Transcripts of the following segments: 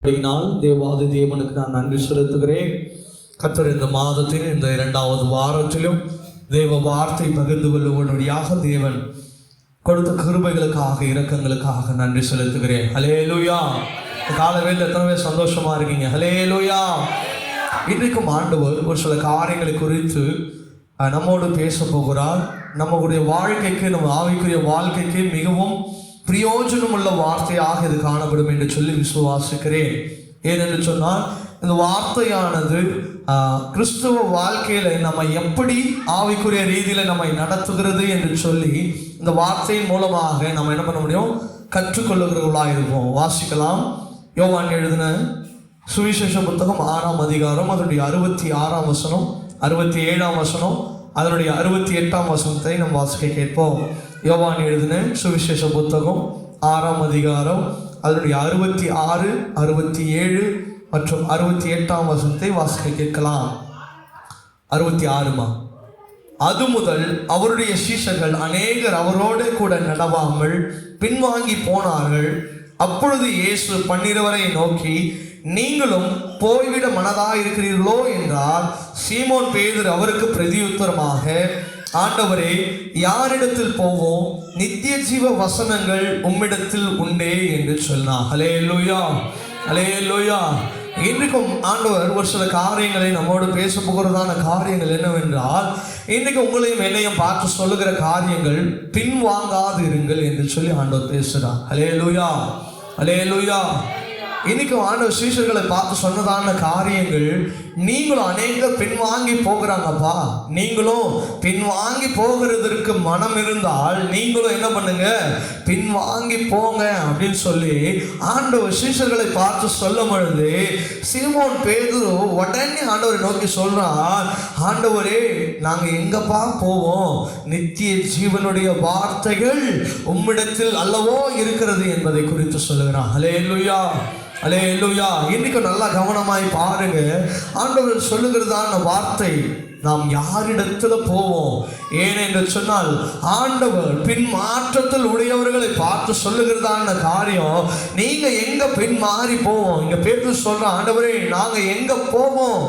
தேவாதி தேவனுக்கு நான் நன்றி செலுத்துகிறேன். கர்த்தர் இந்த மாதத்தின் இந்த 2வது வாரத்திலும் தேவ வார்த்தை பகிர்ந்து கொள்ளும்படியாக தேவன் கொடுத்த கிருபைகளுக்காக இரக்கங்களுக்காக நன்றி செலுத்துகிறேன். ஹல்லேலூயா. காலவேளையில் எத்தனை பேர் சந்தோஷமா இருக்கீங்க? ஹல்லேலூயா. இன்றைக்கும் ஆண்டவர் ஒரு சில காரியங்களை குறித்து நம்மோடு பேச போகிறார். நம்முடைய வாழ்க்கைக்கு, நம்ம ஆவிக்குரிய வாழ்க்கைக்கு மிகவும் பிரயோஜனம் உள்ள வார்த்தையாக இது காணப்படும் என்று சொல்லி விசுவாசிக்கிறேன். ஏனென்று சொன்னால் இந்த வார்த்தையானது கிறிஸ்துவ வாழ்க்கையில நம்ம எப்படி ஆவிக்குரிய ரீதியில நம்மை நடத்துகிறது என்று சொல்லி இந்த வார்த்தையின் மூலமாக நம்ம என்ன பண்ண முடியும்? கற்றுக்கொள்ளுகிறவர்களாக இருப்போம். வாசிக்கலாம். யோவான் எழுதின சுவிசேஷ புத்தகம் 6ஆம் அதிகாரம் அதனுடைய 66ஆம் வசனம், 67ஆம் வசனம், அதனுடைய 68ஆம் வசனத்தை நம்ம வாசிக்க கேட்போம். யோவான் எழுதின சுவிசேஷ புத்தகம் 6ஆம் அதிகாரம் அதனுடைய 66, 67 மற்றும் 68ஆம் வசனத்தை வாசிக்க கேட்கலாம். 66. அது முதல் அவருடைய சீஷர்கள் அநேகர் அவரோடு கூட நடவாமல் பின்வாங்கி போனார்கள். அப்பொழுது இயேசு 12 நோக்கி, நீங்களும் போய்விட மனதாக இருக்கிறீர்களோ என்றார். சீமோன் பேதுரு அவருக்கு பிரதியுத்தரமாக, ஆண்டவரே, யாரிடத்தில் போவோம்? நித்திய ஜீவ வசனங்கள் உம்மிடத்தில் உண்டே என்று சொன்னார். ஹல்லேலூயா, ஹல்லேலூயா. இன்றைக்கும் ஆண்டவர் ஒரு சில காரியங்களை நம்மோடு பேச போகிறதான காரியங்கள் என்னவென்றால், இன்றைக்கு உங்களையும் என்னையும் பார்த்து சொல்லுகிற காரியங்கள் பின்வாங்காது இருங்கள் என்று சொல்லி ஆண்டவர் பேசுகிறார். ஹல்லேலூயா, ஹல்லேலூயா. இன்னைக்கு ஆண்டவர் சீஷர்களை பார்த்து சொன்னதான காரியங்கள், நீங்களும் அநேக பின்வாங்கி போகிறாங்கப்பா, நீங்களும் பின்வாங்கி போகிறதற்கு மனம் இருந்தால் நீங்களும் என்ன பண்ணுங்க? பின்வாங்கி போங்க அப்படின்னு சொல்லி ஆண்டவர் சீஷர்களை பார்த்து சொல்லும் பொழுது சீமோன் பேதுரு உடனே ஆண்டவரை நோக்கி சொல்றான், ஆண்டவரே, நாங்க எங்கப்பா போவோம்? நித்திய ஜீவனுடைய வார்த்தைகள் உம்மிடத்தில் அல்லவோ இருக்கிறது என்பதை குறித்து சொல்லுகிறான். ஹல்லேலூயா, ஹல்லேலூயா. இன்னைக்கு நல்லா கவனமாய் பாருங்க. ஆண்டவர் சொல்லுகிறதான வார்த்தை, நாம் யாரிடத்துல போவோம்? ஏனென்று சொன்னால் ஆண்டவர் பின் மாற்றத்தில் உடையவர்களை பார்த்து சொல்லுகிறதான காரியம், நீங்க எங்க பின் மாறி போவோம்? இங்க பேதுரு சொல்ற, ஆண்டவரே, நாங்க எங்க போவோம்?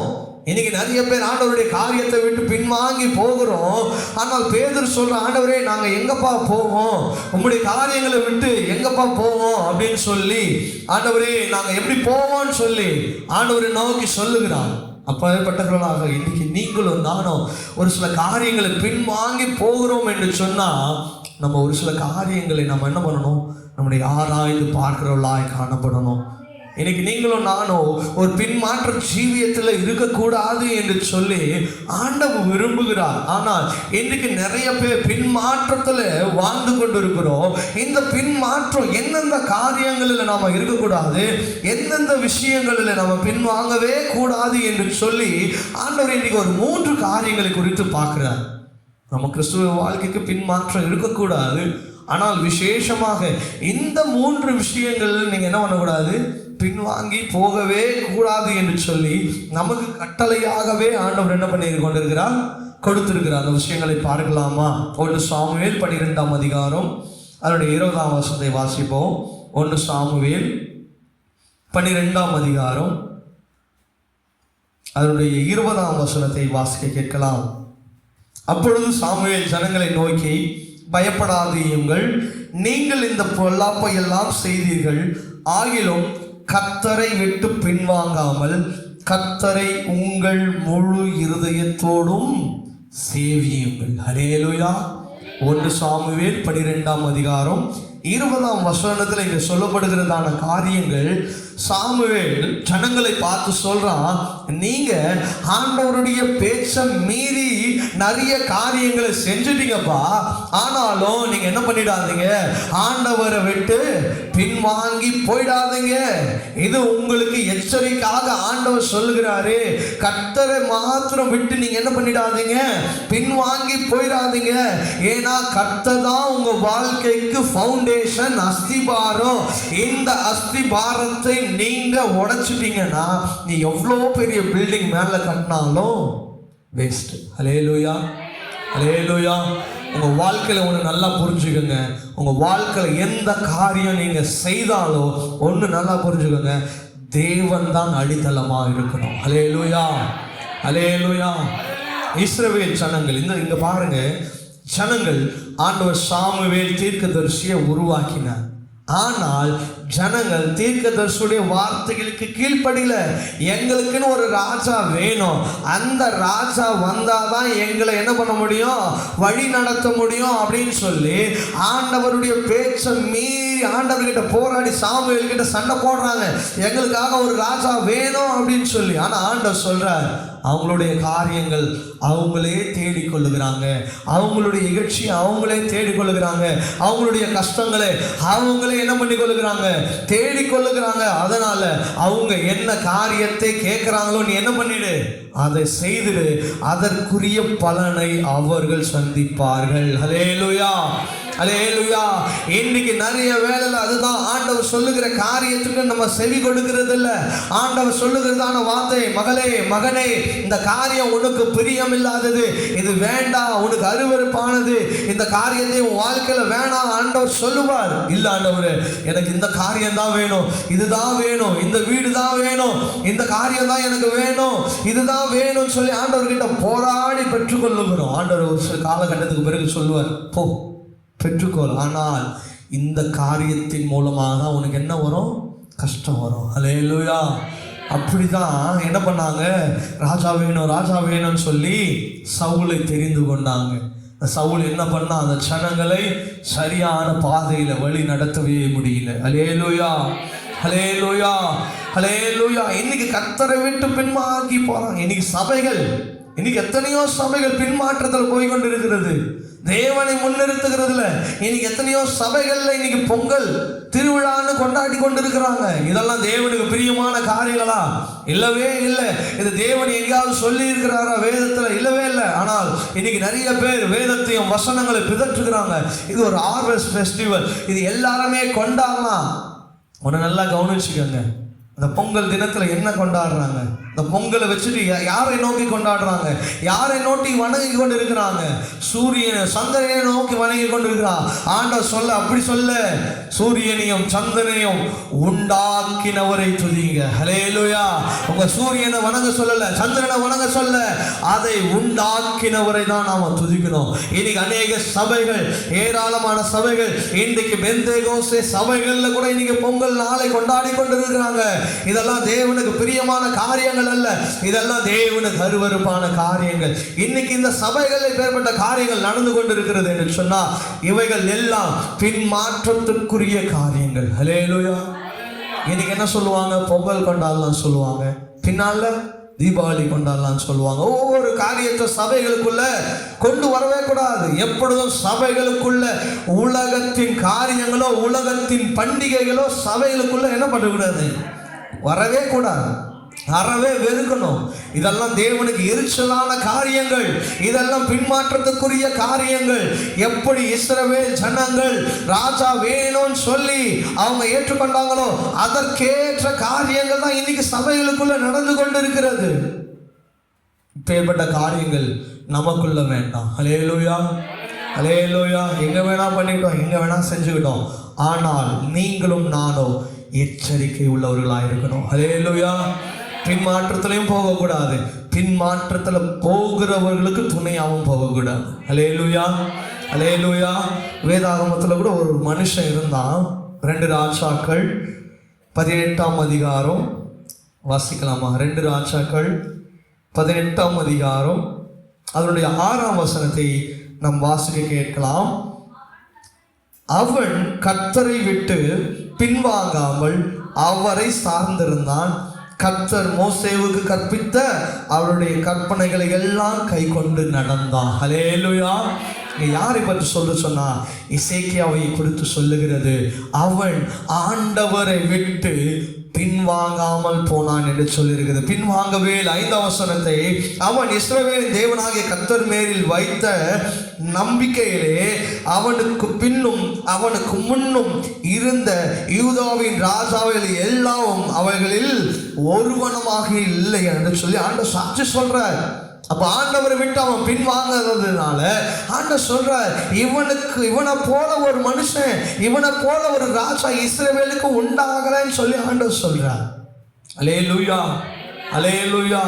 இன்னைக்கு நிறைய பேர் ஆண்டவருடைய காரியத்தை விட்டு பின்வாங்கி போகிறோம். ஆனால் பேதுரு சொல்ற, ஆண்டவரே, நாங்க எங்கப்பா போவோம்? உங்களுடைய காரியங்களை விட்டு எங்கப்பா போவோம் அப்படின்னு சொல்லி, ஆண்டவரே, நாங்க எப்படி போவோம்னு சொல்லி ஆண்டவரை நோக்கி சொல்லுகிறான். அப்பேற்பட்டவர்களாக இன்னைக்கு நீங்களும் நானும் ஒரு சில காரியங்களை பின்வாங்கி போகிறோம் என்று சொன்னா, நம்ம ஒரு சில காரியங்களை நம்ம என்ன பண்ணணும்? நம்முடைய ஆராய்ந்து பார்க்கிறவர்களாய் காணப்படணும். இன்னைக்கு நீங்களும் நானும் ஒரு பின்மாற்ற ஜீவியத்தில் இருக்கக்கூடாது என்று சொல்லி ஆண்டவர் விரும்புகிறார். ஆனால் இன்றைக்கு நிறைய பேர் பின்மாற்றத்தில் வாழ்ந்து கொண்டு இருக்கிறோம். இந்த பின்மாற்றம் எந்தெந்த காரியங்களில் நாம் இருக்கக்கூடாது, எந்தெந்த விஷயங்களில் நம்ம பின்வாங்கவே கூடாது என்று சொல்லி ஆண்டவர் இன்னைக்கு ஒரு 3 காரியங்களை குறித்து பார்க்கிறார். நம்ம கிறிஸ்துவ வாழ்க்கைக்கு பின்மாற்றம் இருக்கக்கூடாது. ஆனால் விசேஷமாக இந்த 3 விஷயங்கள் நீங்க என்ன பண்ணக்கூடாது? பின்வாங்கி போகவே கூடாது என்று சொல்லி நமக்கு கட்டளையாகவே ஆண்டவர் என்ன பண்ணி கொண்டிருக்கிறார்? கொடுத்திருக்கிறார். அந்த விஷயங்களை பார்க்கலாமா? 1 சாமுவேல் 12ஆம் அதிகாரம் அதனுடைய 20ஆம் வசனத்தை வாசிப்போம். 1 சாமுவேல் 12ஆம் அதிகாரம் அதனுடைய 20ஆம் வசனத்தை வாசிக்க கேட்கலாம். அப்பொழுது சாமுவேல் ஜனங்களை நோக்கி, பயப்படாதீங்கள், நீங்கள் இந்த பொல்லாப்பை எல்லாம் செய்தீர்கள், ஆகிலும் கர்த்தரை விட்டு பின்வாங்காமல் கர்த்தரை உங்கள் முழு இருதயத்தோடும் சேவியுங்கள். ஹல்லேலூயா. 1 சாமுவேல் 12ஆம் அதிகாரம் 20ஆம் வசனத்தில் இங்கே சொல்லப்படுகிறதான காரியங்கள், சாமுவேல் ஜனங்களை பார்த்து சொல்றான், நீங்க ஆண்டவருடைய பேச்ச மீறி நிறைய காரியங்களை செஞ்சுட்டீங்கப்பா. ஆனாலும் நீங்க என்ன பண்ணிடாதீங்க? ஆண்டவரை விட்டு பின்வாங்கி போயிடாதீங்க. இது உங்களுக்கு எச்சரிக்கையாக ஆண்டவர் சொல்லுகிறாரு. கர்த்தரை மாத்திரம் விட்டு நீங்க என்ன பண்ணிடாதீங்க? பின்வாங்கி போயிடாதீங்க. ஏன்னா கர்த்தர் தான் உங்க வாழ்க்கைக்கு ஃபவுண்டேஷன், அஸ்திபாரம். இந்த அஸ்திபாரத்தை நீங்க உடைச்சிட்டீங்கன்னா நீ எவ்வளோ பெரிய பில்டிங் மேல கட்டினாலும் வேஸ்ட். ஹல்லேலூயா, ஹல்லேலூயா. உங்க வாழ்க்கையில ஒன்று நல்லா புரிஞ்சுக்கோங்க. உங்க வாழ்க்கையில எந்த காரியம் நீங்க செய்தாலும் ஒன்று நல்லா புரிஞ்சுக்கோங்க, தேவன் தான் அடித்தளமா இருக்கணும். ஹல்லேலூயா, ஹல்லேலூயா. இஸ்ரவேல் ஜனங்கள் இங்க பாருங்க, ஜனங்கள் ஆண்டவர் சாமுவேல் தீர்க்கதரிசியை உருவாக்கினார். ஆனால் ஜனங்கள் தீர்க்கதரிசியுடைய வார்த்தைகளுக்கு கீழ்ப்படியல. எங்களுக்குன்னு ஒரு ராஜா வேணும், அந்த ராஜா வந்தாதான் எங்களை என்ன பண்ண முடியும், வழி நடத்த முடியும் அப்படின்னு சொல்லி ஆண்டவருடைய பேச்சை மீறி ஆண்டவர்கிட்ட போராடி சாமுவேல் கிட்ட சண்டை போடுறாங்க. எங்களுக்காக ஒரு ராஜா வேணும் அப்படின்னு சொல்லி. ஆனா ஆண்டவர் சொல்றார், அவங்களுடைய காரியங்கள் அவங்களே தேடிக்கொள்ளுகிறாங்க, அவங்களுடைய இகழ்ச்சியை அவங்களே தேடிக்கொள்ளுகிறாங்க, அவங்களுடைய கஷ்டங்களை அவங்களே என்ன பண்ணி கொள்ளுகிறாங்க, தேடிக்கொள்ளுகிறாங்க. அதனால அவங்க என்ன காரியத்தை கேட்கிறாங்களோ நீ என்ன பண்ணிடு, அதை செய்துடு, அதற்குரிய பலனை அவர்கள் சந்திப்பார்கள். ஹல்லேலூயா, ஹல்லேலூயா. இன்னைக்கு நிறைய வேலையில அதுதான் ஆண்டவர் சொல்லுகிற காரியத்துக்கு நம்ம செவி கொடுக்கிறது இல்லை. ஆண்டவர் சொல்லுகிறதான வார்த்தை, மகளே மகனே, இந்த காரியம் உனக்கு பிரியம் இல்லாதது, இது வேண்டாம், உனக்கு அருவருப்பானது, இந்த காரியத்தை உன் வாழ்க்கையில வேணாம் ஆண்டவர் சொல்லுவார். இல்ல ஆண்டவர், எனக்கு இந்த காரியம் தான் வேணும், இதுதான் வேணும், இந்த வீடு தான் வேணும், இந்த காரியம் தான் எனக்கு வேணும், இதுதான் வேணும்னு சொல்லி ஆண்டவர்கிட்ட போராடி பெற்றுக்கொள்ளுகிறோம். ஆண்டவர் ஒரு சில காலகட்டத்துக்கு பிறகு சொல்லுவார், போ பெற்றுக்கொள், ஆனால் இந்த காரியத்தின் மூலமாக உனக்கு என்ன வரும், கஷ்டம் வரும். ஹல்லேலூயா. அப்படிதான் என்ன பண்ணாங்க, ராஜா வேணும் ராஜா வேணும்னு சொல்லி சவுலை தெரிந்து கொண்டாங்க. சவுல் என்ன பண்ணா, அந்த ஜனங்களை சரியான பாதையில வழி நடத்தவே முடியல. ஹல்லேலூயா, ஹல்லேலூயா, ஹல்லேலூயா. இன்னைக்கு கர்த்தரை விட்டு பின்வாங்கி போறாங்க. இன்னைக்கு சபைகள், இன்னைக்கு எத்தனையோ சபைகள் பின்மாற்றத்தில் போய்கொண்டு இருக்கிறது, தேவனை முன்னிறுத்துகிறதுல. இன்னைக்கு எத்தனையோ சபைகள்ல இன்னைக்கு பொங்கல் திருவிழான்னு கொண்டாடி கொண்டிருக்கிறாங்க. இதெல்லாம் தேவனுக்கு பிரியமான காரியங்களா? இல்லவே இல்லை. இது தேவன் எங்கேயாவது சொல்லி இருக்கிறாரா வேதத்துல? இல்லவே இல்லை. ஆனால் இன்னைக்கு நிறைய பேர் வேதத்தையும் வசனங்களை பிதற்றுகிறாங்க. இது ஒரு ஹார்வெஸ்ட் ஃபெஸ்டிவல், இது எல்லாருமே கொண்டாடலாம். ஒன்று நல்லா கவனிச்சுக்கோங்க, அந்த பொங்கல் தினத்துல என்ன கொண்டாடுறாங்க? இந்த பொங்கலை வச்சுட்டு யாரை நோக்கி கொண்டாடுறாங்க? யாரை நோக்கி வணங்கி கொண்டு இருக்கிறாங்க? சூரியனை சந்திரனை நோக்கி வணங்கி கொண்டு இருக்கிறான். ஆண்டவர் சொல்ல, அப்படி சொல்ல, சூரியனையும் சந்திரனையும் உண்டாக்கினவரை துதிங்க. ஹல்லேலூயா. உங்க சூரியனை வணங்க சொல்லல, சந்திரனை வணங்க சொல்ல, அதை உண்டாக்கினவரை தான் நாம துதிக்கணும். இன்னைக்கு அநேக சபைகள், ஏராளமான சபைகள், இன்றைக்கு பெந்தேகோஸ்தே சபைகள்ல கூட இன்னைக்கு பொங்கல் நாளை கொண்டாடி கொண்டு இருக்கிறாங்க. இதெல்லாம் தேவனுக்கு பிரியமான காரியங்கள் அல்ல, இதெல்லாம் தேவனுக்கு அருவருப்பான காரியங்கள். இன்னைக்கு இந்த சபைகளில் பேர்பட்ட காரியங்கள் நடந்து கொண்டிருக்கிறது என்று சொன்னா, இவைகள் எல்லாம் பின்மாற்றத்திற்குரிய காரியங்கள். ஹல்லேலூயா. இன்னைக்கு என்ன சொல்லுவாங்க, பொங்கல் கொண்டாடலாம் சொல்லுவாங்க, பின்னால தீபாவளி கொண்டாடலாம் சொல்லுவாங்க. ஒவ்வொரு காரியத்தை சபைகளுக்குள்ள கொண்டு வரவே கூடாது. எப்பொழுதும் சபைகளுக்குள்ள உலகத்தின் காரியங்களோ உலகத்தின் பண்டிகைகளோ சபைகளுக்குள்ள என்ன பண்ணக்கூடாது, வரவே கூடாது, அறவே வெறுக்கணும். இதெல்லாம் தேவனுக்கு எரிச்சலான காரியங்கள், இதெல்லாம் பின்மாற்றத்துக்குரிய காரியங்கள். எப்படி இஸ்ரவேல் ஜனங்கள் ராஜா வேணும்னு சொல்லி அவங்க ஏற்றுக்கொண்டாங்களோ அதற்கேற்ற காரியங்கள் தான் இன்னைக்கு சபைகளுக்குள்ள நடந்து கொண்டு இருக்கிறது. இப்பேற்பட்ட காரியங்கள் நமக்குள்ள வேண்டாம். ஹல்லேலூயா, ஹல்லேலூயா. எங்க வேணா பண்ணிட்டோம், எங்க வேணா செஞ்சுக்கிட்டோம், ஆனால் நீங்களும் நானும் எச்சரிக்கை உள்ளவர்களாக இருக்கணும். ஹல்லேலூயா. பின்மாற்றத்திலையும் போகக்கூடாது, பின்மாற்றத்தில் போகிறவர்களுக்கு துணையாகவும் போகக்கூடாது. ஹல்லேலூயா, ஹல்லேலூயா. வேதாகமத்தில் கூட ஒரு மனுஷன் இருந்தான். 2 ராஜாக்கள் 18ஆம் அதிகாரம் வாசிக்கலாமா? 2 ராஜாக்கள் 18ஆம் அதிகாரம் அதனுடைய 6ஆம் வசனத்தை நாம் வாசிக்க கேட்கலாம். அவன் கர்த்தரை விட்டு பின்வாங்காமல் அவரை சார்ந்திருந்தான். கர்த்தர் மோசேவுக்கு கற்பித்த அவருடைய கற்பனைகளை எல்லாம் கை கொண்டு நடந்தான். ஹல்லேலூயா. யாரை பற்றி சொன்னா, எசேக்கியாவை குறித்து சொல்லுகிறது. அவன் ஆண்டவரை விட்டு பின்வாங்காமல் போனான் என்று சொல்லியிருக்கிறது. பின்வாங்கவே 5ஆம் வசனத்தை, அவன் இஸ்ரவேலின் தேவனாகிய கர்த்தர் மேலில் வைத்த நம்பிக்கையிலே அவனுக்கு பின்னும் அவனுக்கு முன்னும் இருந்த யூதாவின் ராஜாவில் எல்லாம் அவைகளில் ஒருவனமாக இல்லை என்று சொல்லி ஆண்டவர் சாட்சி சொல்றார். அப்ப ஆண்டவரை விட்டு அவன் பின்வாங்கிறதுனால ஆண்டவர் சொல்றார், இவனை போல ஒரு மனுஷன், இவனை போல ஒரு ராஜா இஸ்ரவேலுக்கு உண்டாகலன்னு சொல்லி ஆண்டவர் சொல்றார். அல்லேலூயா, அல்லேலூயா.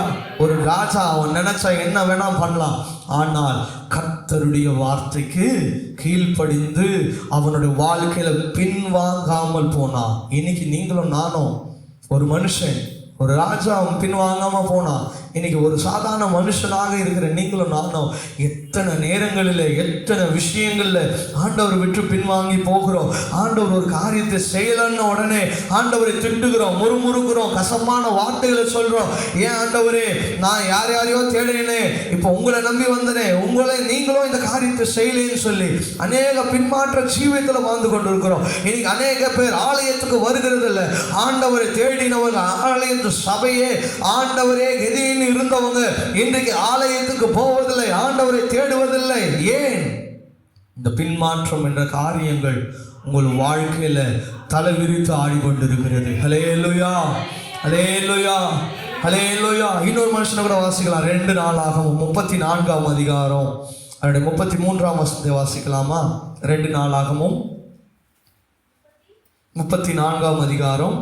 ஒரு ராஜா அவன் நினைச்சா என்ன வேணா பண்ணலாம். ஆனால் கர்த்தருடைய வார்த்தைக்கு கீழ்ப்படிந்து அவனுடைய வாழ்க்கையில பின்வாங்காமல் போனான். இன்னைக்கு நீங்களும் நானும், ஒரு மனுஷன், ஒரு ராஜா அவன் பின்வாங்காம போனான். இன்னைக்கு ஒரு சாதாரண மனுஷனாக இருக்கிற நீங்களும் நானும் எத்தனை நேரங்களில் எத்தனை விஷயங்கள்ல ஆண்டவர் விட்டு பின்வாங்கி போகிறோம். ஆண்டவர் ஒரு காரியத்தை செய்யலன்னு உடனே ஆண்டவரை திட்டுகிறோம், முறுமுறுக்கிறோம், கசப்பான வார்த்தைகளை சொல்றோம். ஏன் ஆண்டவரே, நான் யாரையோ தேடினே, இப்போ உங்களை நம்பி வந்தனே, உங்களை நீங்களும் இந்த காரியத்தை செய்யலேன்னு சொல்லி அநேக பின்மாற்ற ஜீவியத்தில் வாழ்ந்து கொண்டிருக்கிறோம். இன்னைக்கு அநேக பேர் ஆலயத்துக்கு வருகிறது இல்லை. ஆண்டவரை தேடினவங்க, ஆலயத்து சபையே ஆண்டவரே கதின்னு இருந்தவங்க இன்றைக்கு ஆலயத்துக்கு போவதில்லை, ஆண்டவரை தேடுவதில்லை. ஏன்? இந்த பின்மாற்றம் என்ற காரியங்கள் உங்கள் வாழ்க்கையில தலை விரித்து ஆடிக்கொண்டிருக்கிறது. ஹல்லேலூயா, ஹல்லேலூயா, ஹல்லேலூயா. இன்னொரு மனுஷனை கூட வாசிக்கலாம். 2 நாளாகமம் 34ஆம் அதிகாரம் 33ஆம் வசனத்தை வாசிக்கலாமா? 2 நாளாகமம் 34ஆம் அதிகாரம்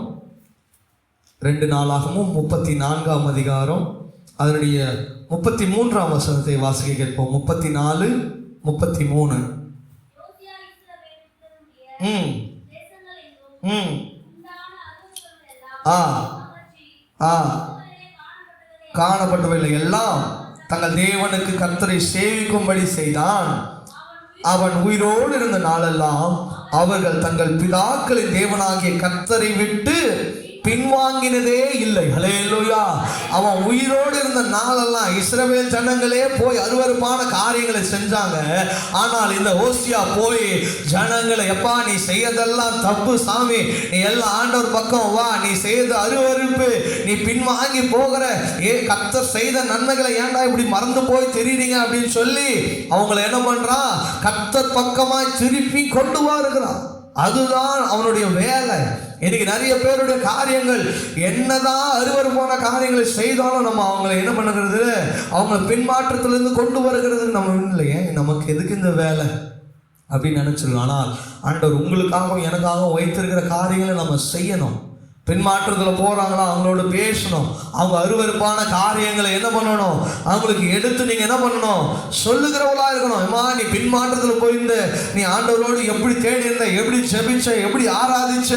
2 நாளாகமும் 34ஆம் அதிகாரம் அதனுடைய 33ஆம் வசனத்தை வாசிக்க கேட்போம். 34, 33. காணப்பட்டவைகளை எல்லாம் தங்கள் தேவனுக்கு கர்த்தரை சேவிக்கும்படி செய்தான். அவன் உயிரோடு இருந்த நாளெல்லாம் அவர்கள் தங்கள் பிதாக்களின் தேவனாகிய கர்த்தரை விட்டு பின்வாங்கினதே இல்லை. ஹல்லேலூயா. அவன் உயிரோடு இருந்த நாளெல்லாம் இஸ்ரவேல் ஜனங்களே போய் அருவருப்பான காரியங்களை செஞ்சாங்க. ஆனால் இந்த ஓசியா போய் ஜனங்களை, எப்பா நீ செய்யறதெல்லாம் தப்பு சாமி, நீ எல்லாம் ஆண்டவர் பக்கம் வா, நீ செய்யறது அருவருப்பு, நீ பின்வாங்கி போகிற, கர்த்தர் செய்த நன்மைகளை ஏன்டா இப்படி மறந்து போய் தெரியுறீங்க அப்படின்னு சொல்லி அவங்களை என்ன பண்றான்? கர்த்தர் பக்கமாய் திருப்பி கொண்டு வருகிறான். அதுதான் அவனுடைய வேலை. இன்னைக்கு நிறைய பேருடைய காரியங்கள் என்னதான் அருவருப்பான காரியங்களை செய்தாலும் நம்ம அவங்களை என்ன பண்ணுறது? அவங்களை பின்மாற்றத்திலிருந்து கொண்டு வருகிறதுக்கு நம்ம இல்லையே, நமக்கு எதுக்கு இந்த வேலை அப்படின்னு நினைச்சிடலாம். ஆனால் ஆண்டவர் உங்களுக்காகவும் எனக்காகவும் வைத்திருக்கிற காரியங்களை நம்ம செய்யணும். பின்மாற்றத்தில் போகிறாங்களா, அவங்களோட பேசணும். அவங்க அருவருப்பான காரியங்களை என்ன பண்ணணும்? அவங்களுக்கு எடுத்து நீங்கள் என்ன பண்ணணும்? சொல்லுகிறவளா இருக்கணும். அம்மா நீ பின்மாற்றத்தில் போயிருந்த, நீ ஆண்டவரோடு எப்படி தேடி இருந்த, எப்படி ஜெபிச்ச, எப்படி ஆராதிச்ச,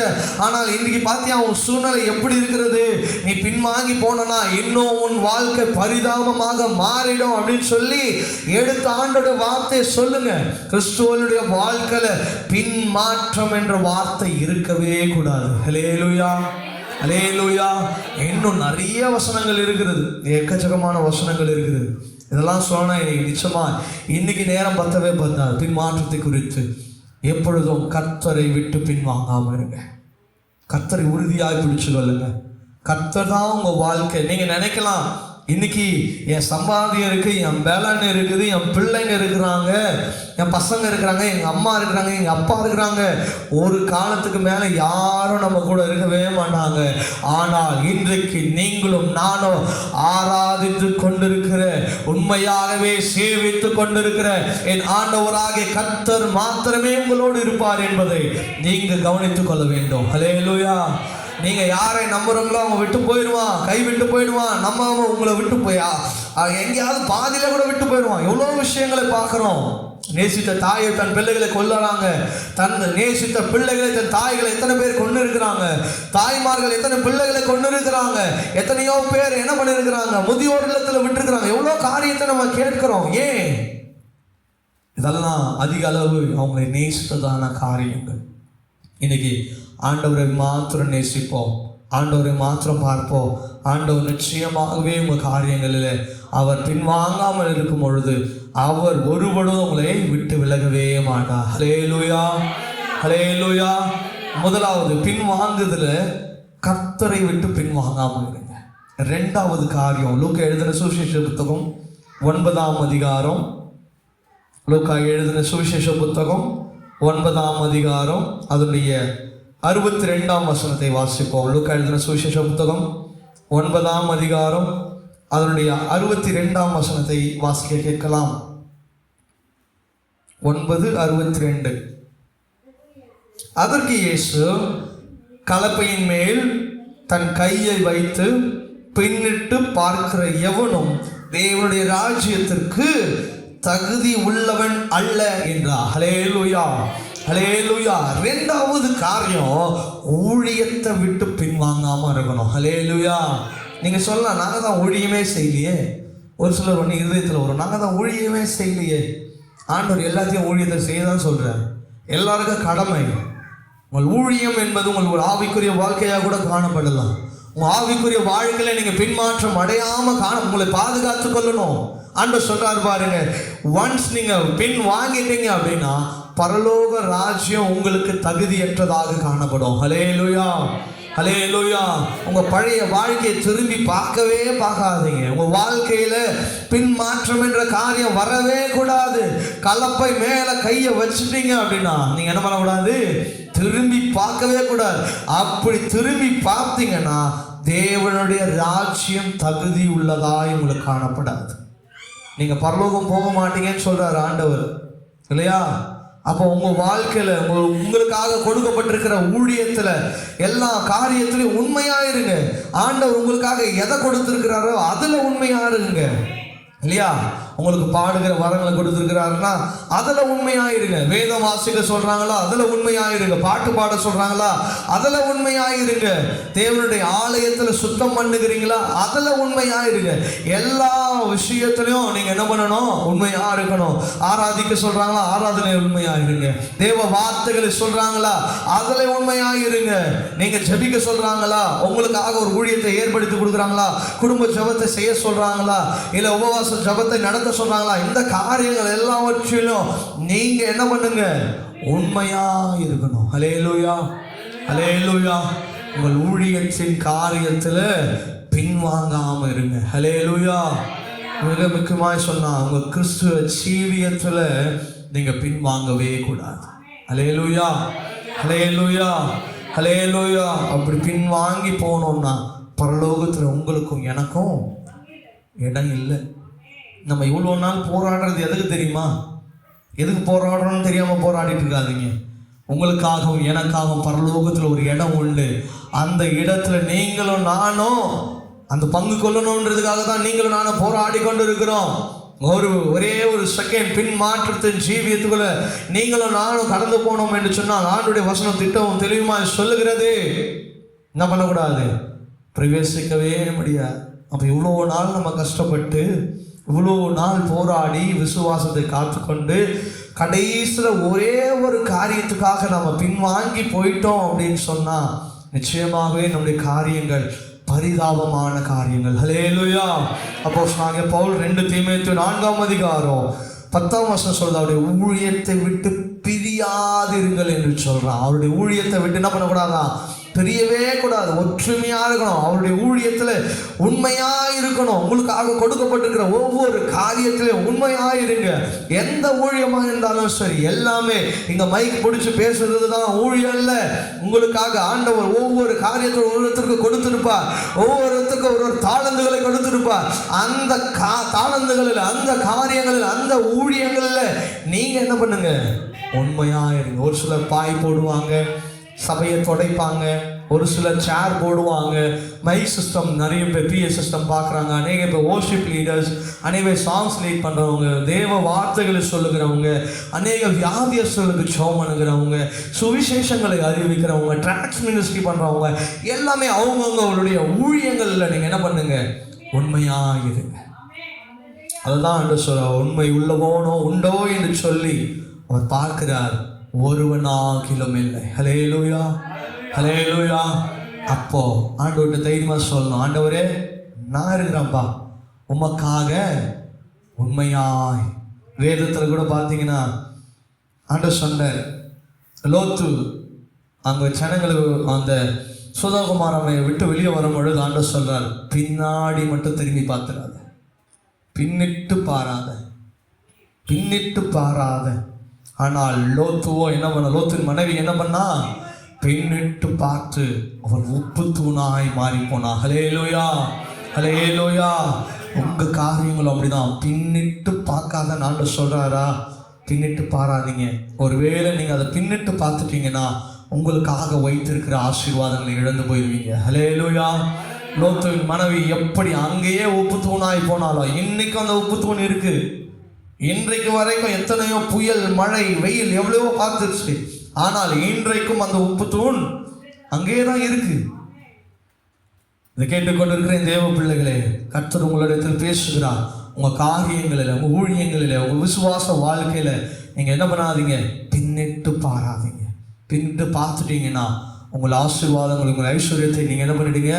ஆனால் இன்னைக்கு பார்த்தியா உன் சூழ்நிலை எப்படி இருக்கிறது? நீ பின்வாங்கி போனா இன்னும் உன் வாழ்க்கை பரிதாபமாக மாறிடும் அப்படின்னு சொல்லி எடுத்து ஆண்டோட வார்த்தையை சொல்லுங்க. கிறிஸ்துவனுடைய வாழ்க்கையில பின்மாற்றம் என்ற வார்த்தை இருக்கவே கூடாது. ஹல்லேலூயா, அல்லேலூயா. இன்னும் நிறைய வசனங்கள் இருக்கிறது, எக்கச்சக்கமான வசனங்கள் இருக்குது. இதெல்லாம் சொன்னா இன்னைக்கு நிச்சயமா இன்னைக்கு நேரம் பத்தவே பத்தாது. பின்மாற்றத்தை குறித்து எப்பொழுதும் கர்த்தரை விட்டு பின்வாங்காம இருங்க. கர்த்தரை உறுதியாக பிடிச்சு கொள்ளுங்க. கர்த்தர் தான் உங்க வாழ்க்கை. நீங்க நினைக்கலாம், இன்னைக்கு என் சம்பாதியம் இருக்கு, என் வேலைன்னு இருக்குது, என் பிள்ளைங்க இருக்கிறாங்க, என் பசங்க இருக்கிறாங்க, எங்கள் அம்மா இருக்கிறாங்க, எங்கள் அப்பா இருக்கிறாங்க. ஒரு காலத்துக்கு மேலே யாரும் நம்ம கூட இருக்கவே மாட்டாங்க. ஆனால் இன்றைக்கு நீங்களும் நானும் ஆராதித்து கொண்டிருக்கிற, உண்மையாகவே சேவித்து கொண்டிருக்கிற என் ஆண்டவராகிய கர்த்தர் மாத்திரமே உங்களோடு இருப்பார் என்பதை நீங்கள் கவனித்துக் கொள்ள வேண்டும். ஹல்லேலூயா. நீங்க யாரை நம்புறீங்களோ அவங்க விட்டு போயிடுவான், கை விட்டு போயிடுவான். நம்ம உங்களை விட்டு போயா எங்கேயாவது பாதியில கூட விட்டு போயிடுவான். எவ்வளோ விஷயங்களை பார்க்குறோம். நேசித்த தாயை தன் பிள்ளைகளை கொல்லுறாங்க, தன் நேசித்த பிள்ளைகளை தன் தாய்களை எத்தனை பேர் கொண்டு இருக்கிறாங்க, தாய்மார்கள் எத்தனை பிள்ளைகளை கொண்டு இருக்கிறாங்க, எத்தனையோ பேர் என்ன பண்ணிருக்கிறாங்க, முதியோர் இல்லத்துல விட்டுருக்கிறாங்க. எவ்வளோ காரியத்தை நம்ம கேட்கிறோம். ஏன்? இதெல்லாம் அதிக அளவு அவங்களை நேசித்ததான காரியங்கள். இன்னைக்கு ஆண்டவரை மாத்திரம் நேசிப்போம், ஆண்டவரை மாத்திரம் பார்ப்போம். ஆண்டவர் நிச்சயமாகவே உங்கள் காரியங்களில் அவர் பின்வாங்காமல் இருக்கும் பொழுது அவர் ஒருபொழுதும் உங்களை விட்டு விலகவே மாட்டார். ஹல்லேலூயா, ஹல்லேலூயா. முதலாவது பின்வாங்குதல கர்த்தரை விட்டு பின்வாங்காமல் இருங்க. ரெண்டாவது காரியம், லூக்கா எழுதின சுவிசேஷ புத்தகம் 9ஆம் அதிகாரம், லூக்கா எழுதின சுவிசேஷ புத்தகம் 9ஆம் அதிகாரம் அதனுடைய 62ஆம் வசனத்தை வாசிப்போம். லூக்கா எழுதின சுவிசேஷ புத்தகம் 9ஆம் அதிகாரம் அதனுடைய 62ஆம் வசனத்தை வாசிக்க கேட்கலாம். 9:62. அதற்கு இயேசு கலப்பையின் மேல் தன் கையை வைத்து பின்னிட்டு பார்க்கிற எவனும் தேவனுடைய ராஜ்யத்திற்கு தகுதி உள்ளவன் அல்ல என்றார். ஹல்லேலூயா, ஹல்லேலூயா. இரண்டாவது காரியம், ஊழியத்தை விட்டு பின்வாங்காம இருக்கணும். ஹல்லேலூயா. நீங்க சொல்லலாம், நாங்க தான் ஊழியமே செய்யலையே. ஒரு சிலர் ஒன்று இருதயத்தில் வரும், நாங்க தான் ஊழியமே செய்யலையே. ஆண்டவர் எல்லாத்தையும் ஊழியத்தை செய்யதான் சொல்றார். எல்லாருக்கும் கடமை. உங்கள் ஊழியம் என்பது உங்கள் ஆவிக்குரிய வாழ்க்கையாக கூட காணப்படலாம். உங்க ஆவிக்குரிய வாழ்க்கையில நீங்க பின்மாற்றம் அடையாம உங்களை பாதுகாத்து கொள்ளணும். ஆண்டவர் சொல்றாரு பாருங்க, ஒன்ஸ் நீங்க பின் வாங்கிட்டீங்க அப்படின்னா பரலோக ராஜ்யம் உங்களுக்கு தகுதியற்றதாக காணப்படும். ஹல்லேலூயா, ஹல்லேலூயா. உங்க பழைய வாழ்க்கையை திரும்பி பார்க்கவே பார்க்காதீங்க. உங்க வாழ்க்கையில பின்மாற்றம் என்ற காரியம் வரவே கூடாது. கலப்பை மேல கையை வச்சுட்டீங்க அப்படின்னா நீங்க என்ன பண்ணக்கூடாது, திரும்பி பார்க்கவே கூடாது. அப்படி திரும்பி பார்த்தீங்கன்னா தேவனுடைய ராஜ்யம் தகுதி உள்ளதாய் உங்களுக்கு காணப்படாது. நீங்க பரலோகம் போக மாட்டீங்கன்னு சொல்றாரு ஆண்டவர், இல்லையா? அப்போ உங்க வாழ்க்கையில உங்களுக்காக கொடுக்கப்பட்டிருக்கிற ஊழியத்துல எல்லா காரியத்திலையும் உண்மையா இருங்க. ஆண்டவர் உங்களுக்காக எதை கொடுத்திருக்கிறாரோ அதுல உண்மையா இருங்க, இல்லையா? உங்களுக்கு பாடுகிற வரங்களை கொடுத்துருக்கிறாருன்னா அதில் உண்மையாயிருங்க. வேதம் வாசிக்க சொல்றாங்களா, அதில் உண்மையாயிருங்க. பாட்டு பாட சொல்றாங்களா, அதில் உண்மையாயிருங்க. தேவனுடைய ஆலயத்தில் சுத்தம் பண்ணுகிறீங்களா, அதில் உண்மையாயிருங்க. எல்லா விஷயத்திலையும் நீங்க என்ன பண்ணணும், உண்மையா இருக்கணும். ஆராதிக்க சொல்றாங்களா, ஆராதனை உண்மையாயிருங்க. தேவ வார்த்தைகளை சொல்றாங்களா, அதில் உண்மையாயிருங்க. நீங்க ஜெபிக்க சொல்றாங்களா, உங்களுக்காக ஒரு ஊழியத்தை ஏற்படுத்தி கொடுக்குறாங்களா, குடும்ப ஜெபத்தை செய்ய சொல்றாங்களா, இல்ல உபவாச ஜெபத்தை நடத்த சொல்றாங்களா, இந்த காரியங்கள் எல்லாவற்றிலும் நீங்க என்ன பண்ணுங்க, உண்மையா இருக்கணும். ஹல்லேலூயா, ஹல்லேலூயா. உங்கள் ஊழியத்தின் காரியத்துல பின்வாங்காம இருங்க. ஹல்லேலூயா. மிக முக்கியமாய் சொன்னா உங்க கிறிஸ்துவ ஜீவியத்துல நீங்க பின்வாங்கவே கூடாது. ஹல்லேலூயா, ஹல்லேலூயா, ஹல்லேலூயா. அப்படி பின்வாங்கி போனோம்னா பரலோகத்துல உங்களுக்கும் எனக்கும் இடம் இல்லை. நம்ம இவ்வளோ நாள் போராடுறது எதுக்கு தெரியுமா? எதுக்கு போராடுறோன்னு தெரியாமல் போராடிட்டு இருக்காதீங்க. உங்களுக்காகவும் எனக்காகவும் பரலோகத்தில் ஒரு இடம் உண்டு. அந்த இடத்துல நீங்களும் நானும் அந்த பங்கு கொள்ளணுன்றதுக்காக தான் நீங்களும் நானும் போராடி கொண்டு இருக்கிறோம். ஒரே ஒரு செகண்ட் பின் மாற்றத்தின் ஜீவியத்துக்குள்ள நீங்களும் நானும் கடந்து போனோம் என்று சொன்னால் ஆண்டுடைய வசனம் திட்டமும் தெளிவுமா சொல்லுகிறது, என்ன பண்ணக்கூடாது, பிரவேசிக்கவே முடியாது. அப்போ இவ்வளோ நாள் நம்ம கஷ்டப்பட்டு இவ்வளோ நாள் போராடி விசுவாசத்தை காத்துக்கொண்டு கடைசியில் ஒரே ஒரு காரியத்துக்காக நம்ம பின்வாங்கி போயிட்டோம் அப்படின்னு சொன்னால் நிச்சயமாகவே நம்முடைய காரியங்கள் பரிதாபமான காரியங்கள். ஹல்லேலூயா. அப்போஸ்தலனாகிய பவுல் 2 தீமோத்தேயு 4:10 சொல்றது, அவருடைய ஊழியத்தை விட்டு பிரியாதிருங்கள் என்று சொல்றான். அவருடைய ஊழியத்தை விட்டு என்ன பண்ணக்கூடாதா, பிரியவே கூடாது. ஒற்றுமையா இருக்கணும். அவருடைய ஊழியத்துல உண்மையா இருக்கணும். உங்களுக்காக கொடுக்கப்பட்டிருக்கிற ஒவ்வொரு காரியத்திலையும் உண்மையா இருங்க. எந்த ஊழியமா இருந்தாலும் சரி, எல்லாமே இங்க மைக் பிடிச்சு பேசுறது தான் ஊழியம் இல்ல. உங்களுக்காக ஆண்டவர் ஒவ்வொரு காரியத்தோட ஒவ்வொருத்தருக்கு கொடுத்திருப்பார். ஒவ்வொருத்தருக்கும் ஒரு தாளந்துகளை கொடுத்திருப்பார். அந்த தாளந்துகளில், அந்த காரியங்களில், அந்த ஊழியங்களில் நீங்க என்ன பண்ணுங்க, உண்மையா இருங்க. ஒரு சிலர் பாய் போடுவாங்க, சபையை துடைப்பாங்க. ஒரு சிலர் சேர் போடுவாங்க. மைக் சிஸ்டம், நிறைய பேர் பிஏ சிஸ்டம் பார்க்குறாங்க. அநேக பேர் வர்ஷிப் லீடர்ஸ், அநேக பேர் சாங்ஸ் லீட் பண்ணுறவங்க, தேவ வார்த்தைகளை சொல்லுகிறவங்க, அநேக வியாதியஸ்தர்களுக்கு ஜெபம் பண்ணுகிறவங்க, சுவிசேஷங்களை அறிவிக்கிறவங்க, ட்ராக்ஸ் மினிஸ்ட்ரி பண்ணுறவங்க, எல்லாமே அவங்களுடைய ஊழியங்களில் நீங்கள் என்ன பண்ணுங்க, உண்மையாக இருங்க. அதுதான் என்று சொல்ல, உண்மை உள்ளவோனோ உண்டோ என்று சொல்லி அவர் பார்க்கிறார், ஒருவனாகிலும் இல்லை. ஹல்லேலூயா, ஹல்லேலூயா. அப்போ ஆண்டவர்கிட்ட தைரியமா சொல்லணும், ஆண்டவரே நான் இருக்கிறேன்ப்பா உமக்காக உண்மையாய். வேதத்தில் கூட பார்த்தீங்கன்னா ஆண்டவர் சொன்னார், லோத்து அங்கே ஜனங்களுக்கு அந்த சோதோகுமாரை விட்டு வெளியே வரும் பொழுது ஆண்டவர் சொல்றார், பின்னாடி மட்டும் திரும்பி பார்த்துடாத, பின்னிட்டு பாராத, பின்னிட்டு பாராத. ஆனால் லோத்துவோ என்ன பண்ண, லோத்தின் மனைவி என்ன பண்ணா, பின்னிட்டு பார்த்து அவர் உப்பு தூணாய் மாறி போனா. ஹல்லேலூயா, ஹல்லேலூயா. உங்க காரியங்களும் அப்படிதான். பின்னிட்டு பார்க்காத ஆண்டவர் சொல்றாரா, பின்னிட்டு பாராதீங்க. ஒருவேளை நீங்க அதை பின்னிட்டு பார்த்துட்டீங்கன்னா உங்களுக்காக வைத்திருக்கிற ஆசீர்வாதங்களை இழந்து போயிருவீங்க. ஹல்லேலூயா. லோத்துவின் மனைவி எப்படி அங்கேயே உப்பு தூணாய் போனாலும் இன்னைக்கும் அந்த உப்பு தூண் இருக்கு. இன்றைக்கு வரைக்கும் எத்தனையோ புயல், மழை, வெயில் எவ்வளவோ பார்த்துருச்சு. ஆனால் இன்றைக்கும் அந்த உப்பு தூண் அங்கேயே தான் இருக்கு. இதை கேட்டுக்கொண்டிருக்கிற தேவ பிள்ளைகளே, கர்த்தர் உங்களிடத்தில் பேசுகிறார். உங்கள் காரியங்களில், உங்கள் ஊழியங்களில், உங்கள் விசுவாச வாழ்க்கையில் நீங்கள் என்ன பண்ணாதீங்க, பின்னிட்டு பாராதீங்க. பின்னிட்டு பார்த்துட்டீங்கன்னா உங்கள் ஆசீர்வாதங்கள், உங்கள் ஐஸ்வர்யத்தை நீங்கள் என்ன பண்ணிடுங்க,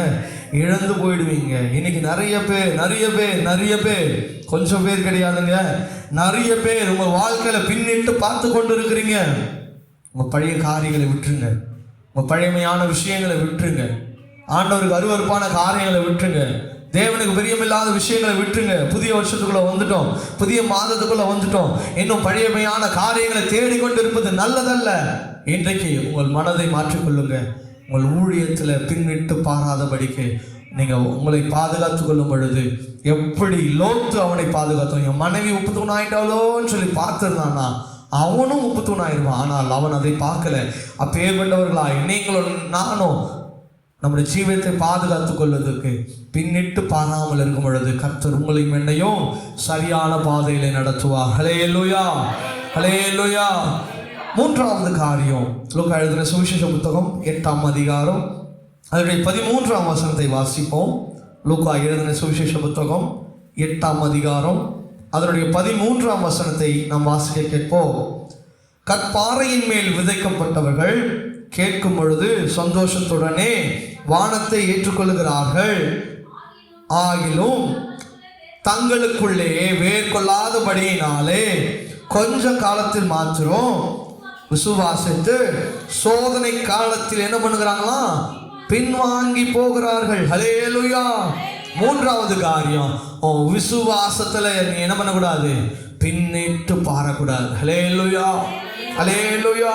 இழந்து போயிடுவீங்க. இன்னைக்கு நிறைய பேர் கொஞ்சம் பேர் கிடையாதுங்க, நிறைய பேர் உங்கள் வாழ்க்கையில் பின்னிட்டு பார்த்து கொண்டு இருக்கிறீங்க. உங்கள் பழைய காரியங்களை விட்டுருங்க, உங்கள் பழைமையான விஷயங்களை விட்டுருங்க, ஆண்டவருக்கு அருவருப்பான காரியங்களை விட்டுருங்க, தேவனுக்கு பிரியமில்லாத விஷயங்களை விட்டுருங்க. புதிய வருஷத்துக்குள்ள வந்துட்டோம், புதிய மாதத்துக்குள்ள வந்துட்டோம். இன்னும் பழையமையான காரியங்களை தேடிக்கொண்டு இருப்பது நல்லதல்ல. இன்றைக்கு உங்கள் மனதை மாற்றிக்கொள்ளுங்க. உங்கள் ஊழியத்தில் பின்னிட்டு பாராதபடிக்கு நீங்கள் உங்களை பாதுகாத்து கொள்ளும் பொழுது, எப்படி லோத்து அவனை பாதுகாத்தோம். என் மனைவி உப்பு தூணாயிட்டாலோன்னு சொல்லி பார்த்துருந்தானா அவனும் உப்பு தூணாயிருவான். ஆனால் அவன் அதை பார்க்கல. அப்பேற்பட்டவர்களா நீங்களும் நானும் நம்முடைய ஜீவியத்தை பாதுகாத்துக் கொள்வதற்கு பின்னிட்டு பாராமல் இருக்கும் பொழுது கர்த்தர் உங்களையும் என்னையும் சரியான பாதையிலே நடத்துவார். ஹல்லேலூயா, ஹல்லேலூயா. மூன்றாவது காரியம், லூக்கா எழுதின சுவிசேஷ புத்தகம் 8ஆம் அதிகாரம் அதனுடைய 13ஆம் வசனத்தை வாசிப்போம். லூக்கா எழுதின சுவிசேஷ புத்தகம் 8ஆம் அதிகாரம் அதனுடைய 13ஆம் வசனத்தை நாம் வாசிக்க கேட்போம். கற்பாறையின் மேல் விதைக்கப்பட்டவர்கள் கேட்கும் பொழுது சந்தோஷத்துடனே வானத்தை ஏற்றுக்கொள்கிறார்கள். ஆகிலும் தங்களுக்குள்ளே வேர் கொள்ளாதபடியினாலே கொஞ்ச காலத்தில் மாத்திரம் விசுவாசித்து சோதனை காலத்தில் என்ன பண்ணுகிறாங்களா, பின்வாங்கி போகிறார்கள். ஹல்லேலூயா. மூன்றாவது காரியம், விசுவாசத்துல நீ என்ன பண்ணக்கூடாது, பின்னிட்டு பாரக்கூடாது. ஹல்லேலூயா, ஹல்லேலூயா.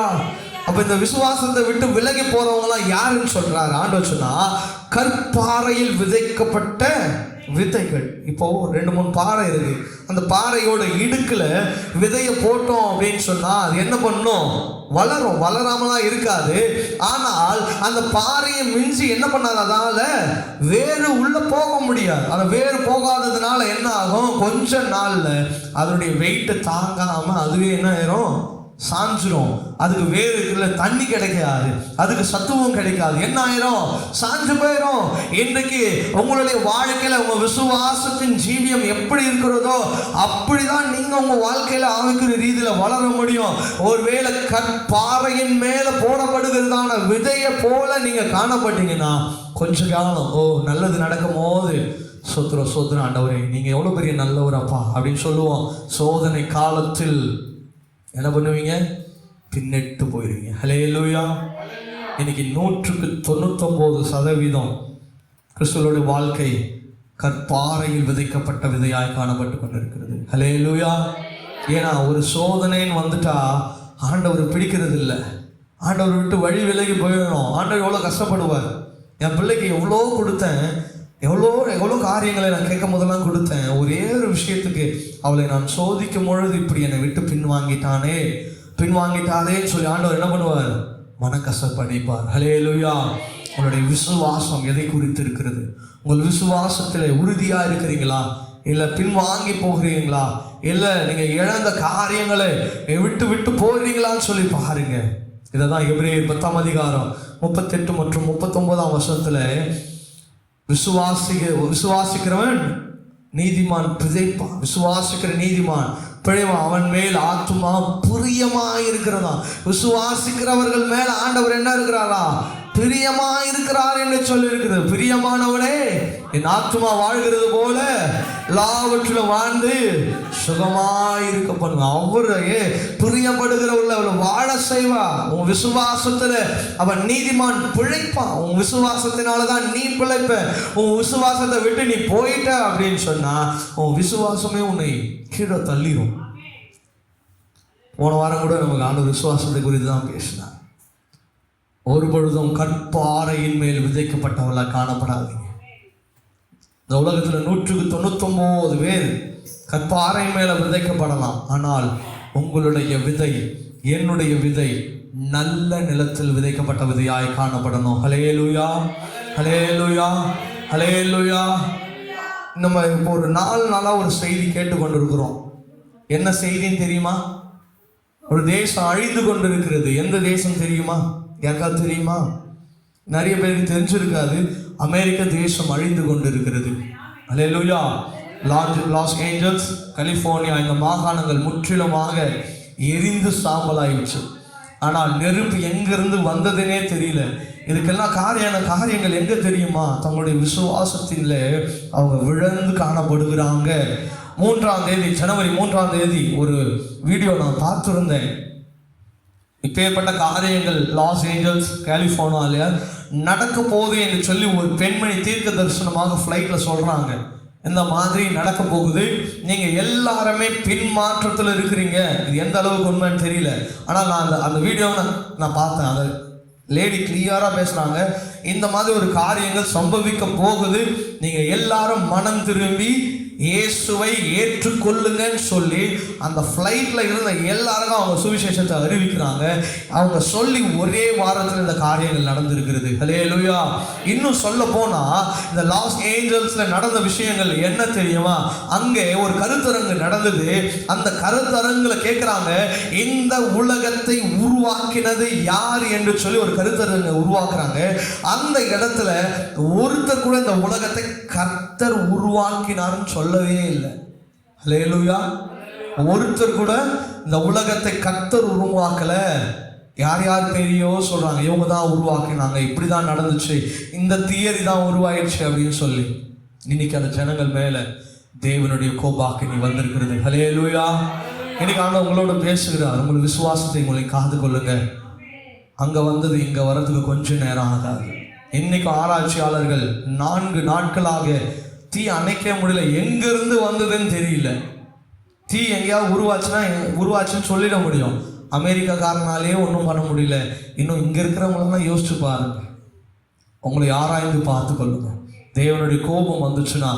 அப்ப இந்த விசுவாசத்தை விட்டு விலகி போறவங்களாம் யாருன்னு சொல்றாரு ஆண்டவர் சொன்னா, கற்பாறையில் விதைக்கப்பட்ட விதைகள். இப்போ 2-3 பாறை இருக்கு. அந்த பாறையோட இடுக்குல விதைய போட்டோம் அப்படின்னு சொன்னா அது என்ன பண்ணும், வளரும். வளராமலாம் இருக்காது. ஆனால் அந்த பாறையை மிஞ்சி என்ன பண்ணாது, அதால வேறு உள்ள போக முடியாது. அந்த வேறு போகாததுனால என்ன ஆகும், கொஞ்ச நாள்ல அதனுடைய வெயிட்டை தாங்காம அதுவே என்ன ஆயிரும், சாஞ்சிரும். அதுக்கு வேறு தண்ணி கிடைக்காது, அதுக்கு சத்துவம் கிடைக்காது. என்ன ஆயிரும், சாஞ்சு போயிடும். இன்றைக்கு உங்களுடைய வாழ்க்கையில உங்க விசுவாசத்தின் ஜீவியம் எப்படி இருக்கிறதோ அப்படிதான் நீங்க உங்க வாழ்க்கையில ஆவிக்குரிய ரீதியில வளர முடியும். ஒருவேளை கற்பாறையின் மேல போடப்படுகிறதான விதையை போல நீங்க காணப்பட்டீங்கன்னா கொஞ்ச காலம் நல்லது நடக்கும் போது சோத்திரம் ஆண்டவரே நீங்க எவ்வளவு பெரிய நல்லவர் அப்பா அப்படின்னு சொல்லுவோம். சோதனை காலத்தில் என்ன பண்ணுவீங்க, பின்னிட்டு போயிருவீங்க. ஹல்லேலூயா. இன்னைக்கு 99% கிறிஸ்துவோட வாழ்க்கை கற்பாறையில் விதைக்கப்பட்ட விதையாய் காணப்பட்டு கொண்டிருக்கிறது. ஹல்லேலூயா. ஏன்னா ஒரு சோதனைன்னு வந்துட்டா ஆண்டவர் பிடிக்கிறது இல்லை. ஆண்டவர் விட்டு வழி விலகி போயிடணும். ஆண்டவர் எவ்வளோ கஷ்டப்படுவார். என் பிள்ளைக்கு எவ்வளோ கொடுத்தேன், எவ்வளோ காரியங்களை நான் கேட்கும் போதெல்லாம் கொடுத்தேன். ஒரே ஒரு விஷயத்துக்கு அவளை நான் சோதிக்கும் பொழுது இப்படி என்னை விட்டு பின்வாங்கிட்டாளேன்னு சொல்லி ஆண்டவர் என்ன பண்ணுவார், மனக்கசப்படைப்பார். ஹல்லேலூயா. உங்களுடைய விசுவாசம் எதை குறித்து இருக்கிறது? உங்கள் விசுவாசத்தில் உறுதியாக இருக்கிறீங்களா, இல்லை பின்வாங்கி போகிறீங்களா, இல்லை நீங்கள் இழந்த காரியங்களை விட்டு போகிறீங்களான்னு சொல்லி பாருங்க. இதை தான் எபிரேயர் 10ஆம் அதிகாரம் 38 மற்றும் 39ஆம் வசனத்தில் விசுவாசிக்கிறவன் நீதிமான் பிழைப்பான், விசுவாசிக்கிற நீதிமான் பிழைவான், அவன் மேல் ஆத்துமா பிரியமாய் இருக்கிறதா. விசுவாசிக்கிறவர்கள் மேல் ஆண்டவர் என்ன இருக்கிறாரா, பிரியமாய் இருக்கிறார் என்று சொல்லி இருக்கிறது. பிரியமானவனே என் ஆத்துமா வாழ்கிறது போல எல்லாவற்றிலும் வாழ்ந்து சுகமாய் இருக்க பண்ணுங்க. அவரையே பிரியப்படுகிறவர்கள் அவளை வாழ செய்வா. உன் விசுவாசத்துல அவன் நீதிமான் பிழைப்பான். உன் விசுவாசத்தினாலதான் நீ பிழைப்ப. உன் விசுவாசத்தை விட்டு நீ போயிட்ட அப்படின்னு சொன்னா உன் விசுவாசமே உன்னை கீழே தள்ளிடும். போன வாரம் கூட நமக்கு ஆண்டவர் விசுவாசத்தை குறித்து தான் பேசினார். ஒரு பொழுதும் கற்பாறையின் மேல் விதைக்கப்பட்டவர்களாக காணப்படாதீங்க. இந்த உலகத்தில் 199 பேர் கற்பாறை மேல விதைக்கப்படலாம். ஆனால் உங்களுடைய விதை, என்னுடைய விதை நல்ல நிலத்தில் விதைக்கப்பட்ட விதையாய் காணப்படணும். ஹல்லேலூயா, ஹல்லேலூயா, ஹல்லேலூயா. நம்ம இப்போ ஒரு 4 நாளாக ஒரு செய்தி கேட்டுக்கொண்டிருக்கிறோம். என்ன செய்தின்னு தெரியுமா? ஒரு தேசம் அழிந்து கொண்டிருக்கிறது. எந்த தேசம் தெரியுமா? யாருக்காவது தெரியுமா? நிறைய பேருக்கு தெரிஞ்சிருக்காது. அமெரிக்க தேசம் அழிந்து கொண்டிருக்கிறது. ஹல்லேலூயா. லாஸ் ஏஞ்சல்ஸ், கலிஃபோர்னியா இந்த மாகாணங்கள் முற்றிலுமாக எரிந்து சாம்பலாயிடுச்சு. ஆனால் நெருப்பு எங்கிருந்து வந்ததுன்னே தெரியல. இதுக்கெல்லாம் காரியங்கள் எங்க தெரியுமா? தங்களுடைய விசுவாசத்தில அவங்க விழுந்து காணப்படுகிறாங்க. 3ஆம் தேதி, ஜனவரி 3ஆம் தேதி ஒரு வீடியோ நான் பார்த்துருந்தேன். இப்பேற்பட்ட காரியங்கள் லாஸ் ஏஞ்சல்ஸ், கலிஃபோர்னியால நடக்க போகுது என்று சொல்லி ஒரு பெண்மணி தீர்க்க தரிசனமாக ஃப்ளைட்டில் சொல்கிறாங்க. இந்த மாதிரி நடக்க போகுது, நீங்கள் எல்லாருமே பின்மாற்றத்தில் இருக்கிறீங்க. இது எந்த அளவுக்கு உண்மைன்னு தெரியல. ஆனால் நான் அந்த வீடியோவை நான் பார்த்தேன். அந்த லேடி கிளியராக பேசுகிறாங்க. இந்த மாதிரி ஒரு காரியங்கள் சம்பவிக்க போகுது. நீங்கள் எல்லாரும் மனம் திரும்பி இயேசுவை ஏற்றுக்கொள்ளுங்கன்னு சொல்லி அந்த ஃப்ளைட்டில் இருந்த எல்லாருக்கும் அவங்க சுவிசேஷத்தை அறிவிக்கிறாங்க. அவங்க சொல்லி ஒரே வாரத்தில் இந்த காரியங்கள் நடந்திருக்கிறது. ஹல்லேலூயா. இன்னும் சொல்ல போனால் இந்த லாஸ் ஏஞ்சல்ஸில் நடந்த விஷயங்கள் என்ன தெரியுமா? அங்கே ஒரு கருத்தரங்கு நடந்தது. அந்த கருத்தரங்கில் கேட்குறாங்க, இந்த உலகத்தை உருவாக்கினது யார் என்று சொல்லி ஒரு கருத்தரங்கை உருவாக்குறாங்க. அந்த இடத்துல ஒருத்தர் கூட இந்த உலகத்தை கர்த்தர் உருவாக்கினார்னு சொல்லவே இல்லை. ஹல்லேலூயா. ஒருத்தர் கூட இந்த உலகத்தை கர்த்தர் உருவாக்கல. யார் பெரியோ சொல்றாங்க, இவங்க தான் உருவாக்கினாங்க, இப்படிதான் நடந்துச்சு, இந்த தியரி தான் உருவாயிடுச்சு அப்படின்னு சொல்லி இன்னைக்கு அந்த ஜனங்கள் மேல தேவனுடைய கோபாக்கினி வந்திருக்கிறது. ஹல்லேலூயா. இன்னைக்கு ஆண்டவர் உங்களோட பேசுகிறார். உங்கள் விசுவாசத்தை உங்களை காது கொள்ளுங்க. அங்க வந்தது இங்க வர்றதுக்கு கொஞ்சம் நேரம் ஆகாது. இன்னைக்கு ஆராய்ச்சியாளர்கள் 4 நாட்களாக தீ அணைக்க முடியல. எங்கிருந்து வந்ததுன்னு தெரியல. தீ எங்கேயாவது உருவாச்சுன்னு சொல்லிட முடியும். அமெரிக்காக்காரனாலே ஒன்றும் பண்ண முடியல. இன்னும் இங்கே இருக்கிறவங்களெல்லாம் யோசிச்சு பாருங்க. உங்களை ஆராய்ந்து பார்த்து கொள்ளுங்க. தேவனுடைய கோபம் வந்துச்சுன்னா,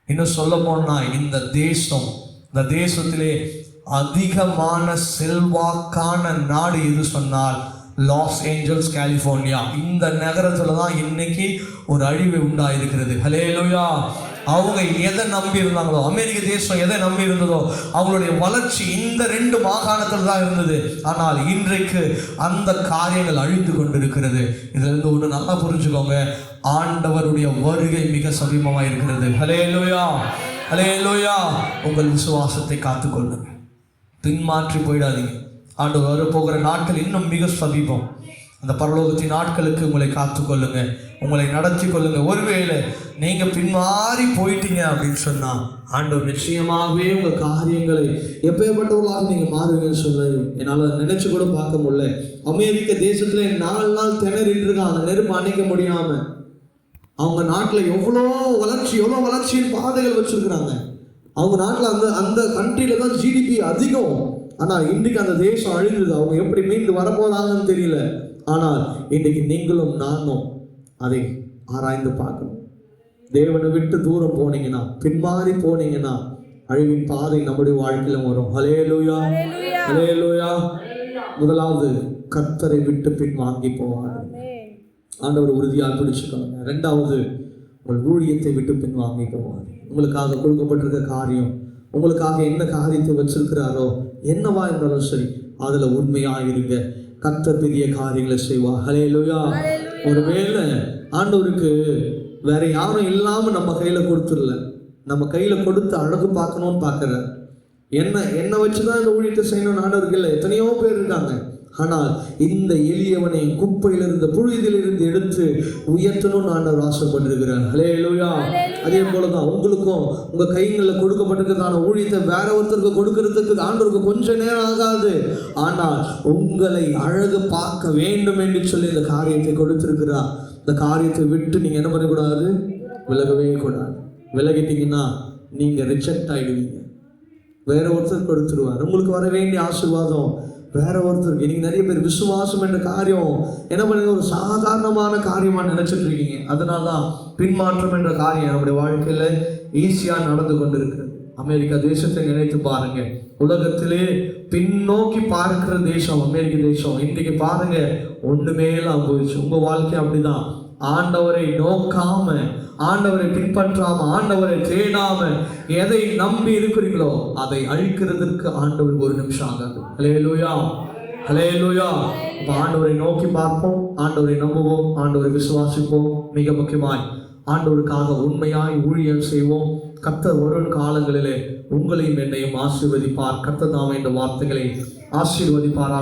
இன்னும் சொல்ல போனா இந்த தேசத்திலே அதிகமான செல்வாக்கான நாடு எது சொன்னால் லாஸ் ஏஞ்சல்ஸ், கலிஃபோர்னியா. இந்த நகரத்துல தான் இன்னைக்கு ஒரு அழிவு உண்டாயிருக்கிறது. ஹல்லேலூயா. அவங்க எதை நம்பி இருந்தாங்களோ, அமெரிக்க தேசம் எதை நம்பி இருந்ததோ, அவங்களுடைய வளர்ச்சி இந்த 2 மாகாணத்தில் தான் இருந்தது. ஆனால் இன்றைக்கு அந்த காரியங்கள் அழிந்து கொண்டிருக்கிறது. இதுல இருந்து ஒன்று நல்லா புரிஞ்சுக்கோங்க, ஆண்டவருடைய வருகை மிக சமீபமாக இருக்கிறது. ஹல்லேலூயா, ஹல்லேலூயா. உங்கள் விசுவாசத்தை காத்துக்கொள்ளுங்க, பின்மாற்றி போயிடாதீங்க. ஆண்டவர் வரப்போகிற நாட்கள் இன்னும் மிக சமீபம். அந்த பரலோகத்தின் நாட்களுக்கு உங்களை காத்துக்கொள்ளுங்க, உங்களை நடத்தி கொள்ளுங்க. ஒருவேளை நீங்க பின்மாறி போயிட்டீங்க அப்படின்னு சொன்னா, ஆண்டவர் நிச்சயமாகவே உங்க காரியங்களை எப்பேற்பட்டவர்களாக நீங்க மாறுவீங்கன்னு சொல்ல என்னால நினைச்சு கூட பார்க்க முடியல. அமெரிக்க தேசத்துல 4 நாள் திணறிட்டு இருக்காங்க, அந்த நெருப்பு அணைக்க முடியாம. அவங்க நாட்டுல எவ்வளோ வளர்ச்சியின் பாதைகள் வச்சிருக்கிறாங்க. அவங்க நாட்டில் அந்த கண்ட்ரியில தான் GDP அதிகம். ஆனால் இன்றைக்கு அந்த தேசம் அழிந்தது. அவங்க எப்படி மீண்டு வரப்போறாங்கன்னு தெரியல. ஆனால் இன்றைக்கு நீங்களும் நானும் அதை ஆராய்ந்து பார்க்கணும். தேவனை விட்டு தூரம் போனீங்கன்னா, பின்மாறி போனீங்கன்னா, அழிவின் பாதை நம்முடைய வாழ்க்கையில வரும். ஹல்லேலூயா, ஹல்லேலூயா. முதலாவது, கர்த்தரை விட்டு பின்வாங்கி போவார். ஆண்டவர் உறுதியாக பிடிச்சுக்கோங்க. 2வது, உங்கள் ஊழியத்தை விட்டு பின்வாங்கி போவார். உங்களுக்காக கொடுக்கப்பட்டிருக்க காரியம், உங்களுக்காக என்ன காரியத்தை வச்சிருக்கிறாரோ, என்னவா இருந்தாலும் சரி, அதுல உண்மையா இருங்க. கர்த்தர் பெரிய காரியங்களை செய்வார். ஹல்லேலூயா. ஒருவேளை ஆண்டவருக்கு வேற யாரும் இல்லாம நம்ம கையில கொடுத்துடல, நம்ம கையில கொடுத்து அழகு பார்க்கணும்னு பார்க்கிற என்ன வச்சுதான் இந்த ஊழியத்தை செய்யணும்னு ஆண்டவருக்கு இல்லை. எத்தனையோ பேர் இருக்காங்க. ஆனால் இந்த எளியவனை குப்பையிலிருந்து, புழுதிலிருந்து எடுத்து உயர்த்தணும்னு ஆண்டவர் ஆசைப்பட்டிருக்கிறார். ஹல்லேலூயா. அதே போலதான் உங்களுக்கும் உங்க கைகளில் கொடுக்கப்பட்டிருக்கிறதான ஊழியத்தை வேற ஒருத்தருக்கு கொடுக்கறதுக்கு ஆண்டவருக்கு கொஞ்சம் நேரம் ஆகாது. ஆனால் உங்களை அழகு பார்க்க வேண்டும் என்று சொல்லி இந்த காரியத்தை கொடுத்திருக்கிறார். இந்த காரியத்தை விட்டு நீங்க என்ன பண்ணக்கூடாது? விலகவே கூடாது. விலகிட்டீங்கன்னா நீங்க ரிஜெக்ட் ஆயிடுவீங்க. வேற ஒருத்தர் கொடுத்துருவார். உங்களுக்கு வர வேண்டிய ஆசீர்வாதம் வேற ஒருத்தருக்கு. இன்னைக்கு நிறைய பேர் விசுவாசம் என்ற காரியம் என்ன பண்ணுங்க, ஒரு சாதாரணமான காரியமா நினைச்சிட்டு இருக்கீங்க. அதனால்தான் பின்மாற்றம் என்ற காரியம் நம்முடைய வாழ்க்கையில ஈஸியா நடந்து கொண்டிருக்கு. அமெரிக்கா தேசத்தை நினைத்து பாருங்க. உலகத்திலே பின்னோக்கி பார்க்கிற தேசம் அமெரிக்க தேசம். இன்றைக்கு பாருங்க, ஒண்ணுமே இல்லாம போயிடுச்சு. உங்க வாழ்க்கை அப்படிதான். ஆண்டவரை நோக்காம, ஆண்டவரை பின்பற்றாம, ஆண்டவரை தேடாம எதை நம்பி இருக்கிறீங்களோ அதை அழிக்கிறதுக்கு ஆண்டவர் ஒரு நிமிஷம் ஆகாது. ஹல்லேலூயா, ஹல்லேலூயா. ஆண்டவரை நோக்கி பார்ப்போம், ஆண்டவரை நம்புவோம், ஆண்டவரை விசுவாசிப்போம். மிக முக்கியமாய் ஆண்டவருக்காக உண்மையாய் ஊழியம் செய்வோம். கர்த்தர் வரும் காலங்களிலே உங்களையும் என்னையும் ஆசீர்வதிப்பார். கர்த்தர் தாமே இந்த வார்த்தைகளை ஆசீர்வதிப்பார்.